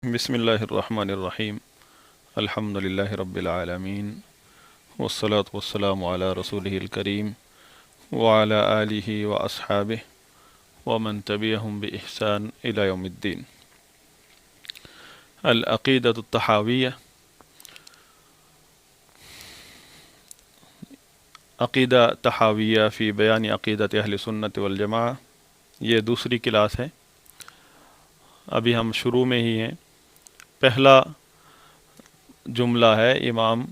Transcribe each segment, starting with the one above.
बिस्मिल्लाहिर्रहमानिर्रहीम अल्हम्दुलिल्लाहि रब्बिल आलमीन वस्सलातु वस्सलामु अला रसूलिहिल करीम व अला आलिहि व अस्हाबिहि व मन तबिअहुम बि इहसान इला यौमिद्दीन। अल अक़ीदतुत तहाविय्या, अक़ीदा तहाविय्या फ़ी बयान अक़ीदत अहले सुन्नत वल जमाअह, ये दूसरी क्लास है। अभी हम शुरू में ही हैं। पहला जुमला है इमाम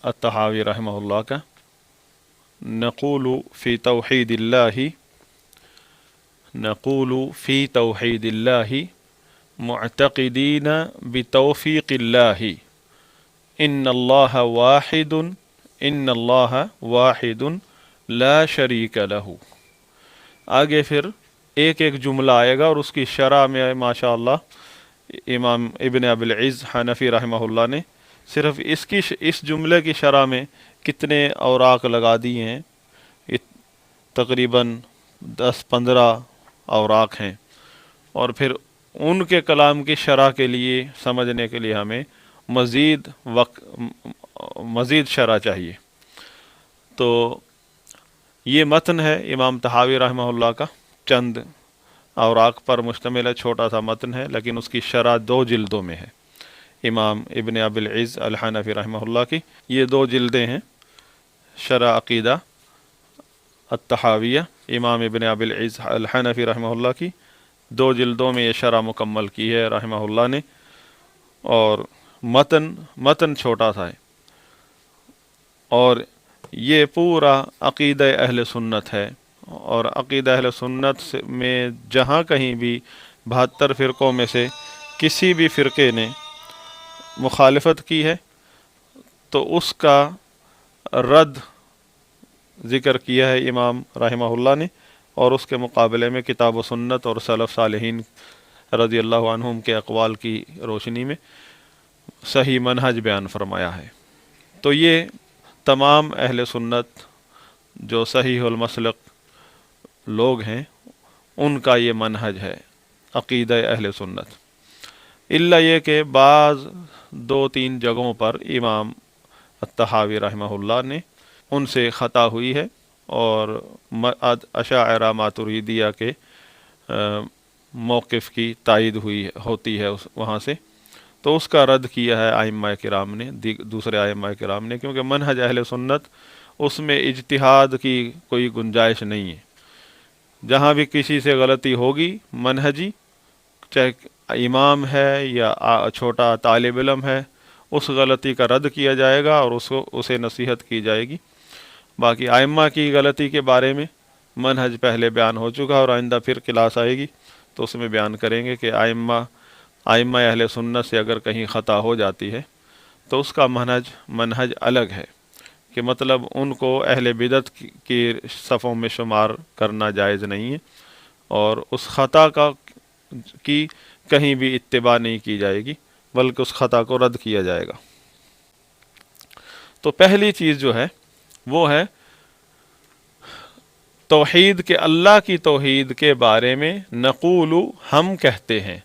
अत-तहावी रहमहुल्लाह का, नक़ूलु फ़ी तौहीदिल्लाहि, नक़ूलु फ़ी तौहीदिल्लाहि मुअतक़िदीन बितौफ़ीक़िल्लाहि इन्नल्लाह वाहिदुन, इन्नल्लाह वाहिदुन ला शरीक लहू। आगे फिर एक एक जुमला आएगा और उसकी शरह में माशाअल्लाह इमाम इब्न अबिल इज़्ज़ हनफ़ी रहमहुल्लाह ने सिर्फ इस जुमले की शरह में कितने औराक लगा दिए हैं। तकरीबन 10-15 औराक हैं, और फिर उनके कलाम की शरह के लिए समझने के लिए हमें मज़ीद शरह चाहिए। तो ये मतन है इमाम तहावी रहमहुल्लाह का, चंद औराक पर मुश्तमिल है, छोटा सा मतन है, लेकिन उसकी शरह 2 जिल्दों में है। इमाम इब्न अबिल इज़्ज़ अल हनफ़ी रहमहुल्लाह की ये 2 जिल्दें हैं। शरह अक़ीदा अत-तहाविय्या इमाम इब्न अबिल इज़्ज़ अल हनफ़ी रहमहुल्लाह की 2 जिल्दों में ये शरह मुकम्मल की है रहमहुल्लाह ने, और मतन छोटा सा है। और ये पूरा अक़ीदा अहले सुन्नत है, और अक़ीदा अहले सुन्नत में जहाँ कहीं भी 72 फ़िरक़ों में से किसी भी फ़िरक़े ने मुखालिफत की है तो उसका रद्द ज़िक्र किया है इमाम रहमहुल्लाह ने, और उसके मुकाबले में किताब व सुन्नत और सलफ़ सालिहीन रज़ियल्लाहु अन्हुम के अक़वाल की रोशनी में सही मनहज बयान फरमाया है। तो ये तमाम अहले सुन्नत जो सहीहुल मसलक लोग हैं उनका ये मनहज है अक़ीदा अहले सुन्नत। इल्ला ये कि बाज़ 2-3 जगहों पर इमाम अत-तहावी रहमहुल्लाह ने उनसे ख़ता हुई है, और अशाइरा मातुरीदिया के मौक़िफ़ की तायीद होती है वहाँ से, तो उसका रद्द किया है आइम्मा किराम ने, दूसरे आइम्मा किराम ने, क्योंकि मनहज अहले सुन्नत उसमें इज्तिहाद की कोई गुंजाइश नहीं है। जहाँ भी किसी से गलती होगी मनहजी, चाहे इमाम है या छोटा तालिब इल्म है, उस गलती का रद्द किया जाएगा और उसे नसीहत की जाएगी। बाकी आइम्मा की गलती के बारे में मनहज पहले बयान हो चुका, और आइंदा फिर क्लास आएगी तो उसमें बयान करेंगे कि आइम्मा अहले सुन्नत से अगर कहीं ख़ता हो जाती है तो उसका मनहज अलग है, कि मतलब उनको अहले बिदत की सफ़ों में शुमार करना जायज़ नहीं है, और उस ख़ता की कहीं भी इत्तिबा नहीं की जाएगी, बल्कि उस ख़ता को रद्द किया जाएगा। तो पहली चीज़ जो है वो है तौहीद के, अल्लाह की तौहीद के बारे में नक़ूलु, हम कहते हैं,